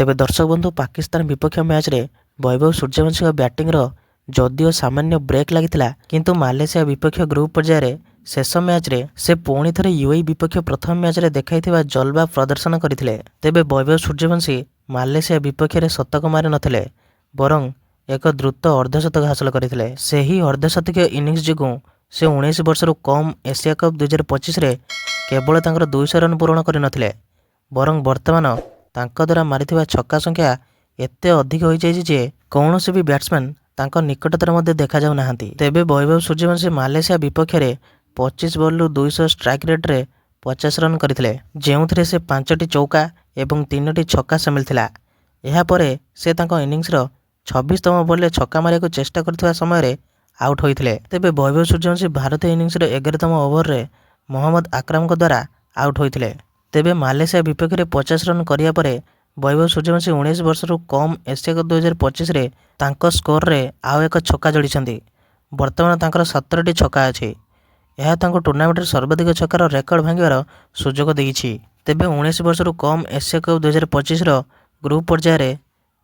तेबे दर्शक बंधु पाकिस्तान विपक्ष मैच रे वैभव सूर्यवंशी बैटिंग जदिओ सामान्य ब्रेक लगी किंतु मालेशिया विपक्ष ग्रुप पर्यायर शेष मैच रे से पुणी थे यूएई विपक्ष प्रथम मैच रे देखाइथिबा जलवा प्रदर्शन करथिले। तेबे वैभव सूर्यवंशी मालेशिया विपक्ष रे शतक मारि नथिले बरं एक द्रुत अर्धशतक हासिल करथिले। सेही अर्धशतक इनिंग्स जोगु से 19 वर्ष कम एशिया कप 2025 रे केवल तांकर 200 रन पूरण कर नथिले बरं वर्तमान तांका द्वारा मारिथिबा छक्का संख्या एते अधिक हो जाय जे कौनसी भी बैट्समैन तांका निकटतर मध्ये देखा जाउ नाहांती। तेबे वैभव सूर्यवंशी मालेशिया विपक्ष रे 25 बॉल 200 स्ट्राइक रेट रे 50 रन करथिले जेउथरे से 5टी चौका एवं 3टी छक्का शामिल थिला। एहा परे से तांका इनिंग्स रो 26तम बॉल रे छक्का मारिया को चेष्टा करथिबा समय रे आउट होइथिले। तेबे वैभव सूर्यवंशी भारतीय इनिंग्स रो 11तम ओवर रे मोहम्मद आक्राम को द्वारा आउट होइथिले। तेबे मालेशिया विपक्ष रे 50 रन करिया परे वैभव सूर्यवंशी 19 वर्ष कम एशिया कप 2025 रे तांको स्कोर रे आउ एक छक्का जोड़िछंती। वर्तमान तांकर 17टी छक्का अछि। यह तांको टूर्नामेंट रे सर्वाधिक छक्कार रेकर्ड भांगिबार सुजोग देइछि। तेबे 19 वर्ष कम एशिया कप 2025 रो ग्रुप पर्यायर रे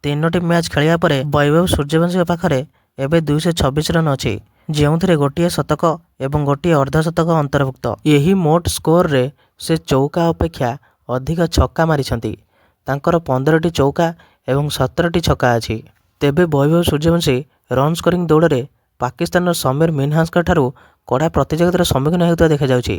3टी मैच खेलिया परे वैभव सूर्यवंशी पाखरे एबे 226 रन अछि जेउथरे गोटिए शतक एवं गोटिए अर्धशतक अंतर्भुक्त। यही मोट स्कोर रे से चौका अपेक्षा अधिक छक्का मारिछंती। तांकर 15टी चौका एवं 17टी छक्का अछि। तेबे वैभव सूर्यवंशी रन स्कोरिंग दौड़ में पाकिस्तान समीर मिन्हास ठारू कड़ा प्रतियोगितार सम्मुखीन होता देखा जाउछि।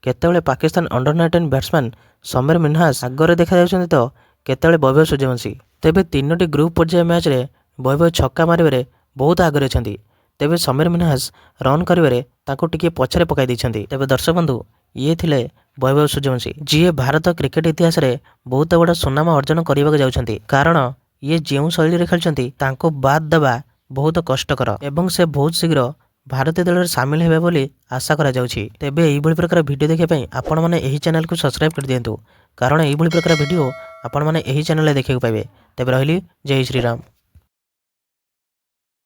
केतेबेले पाकिस्तान अंडर 19 बैट्समैन समीर मिन्हास आगरे देखा जाउछन्ति तो केतेबेले वैभव सूर्यवंशी। तेबे 3टी ग्रुप पर्याय मैच रे वैभव छक्का मारिबारे बहुत आगरे अछन्ति। तेबे समीर मिन्हास रन करिबारे ताको टिके पछरे पकाई दैछन्ति। तेबे दर्शक बंधु ये थिले वैभव सूर्यवंशी जी भारत क्रिकेट इतिहास रे बहुत बड़ा सुनाम अर्जन करने जाउछन्ति कारण ये जो शैली रे खेलछन्ति तांको बाद देबा बहुत कष्टकर एवं से बहुत शीघ्र भारतीय दल में सामिल हेबे बोली आशा करा जाउछि। तेबे एही भली प्रकार वीडियो देखिया पई आपण माने एही चैनल को सब्सक्राइब कर दियंतु कारण एही भली प्रकार वीडियो आपण माने एही चैनल रे देखिया पाइबे। तेबे रहली जय श्री राम।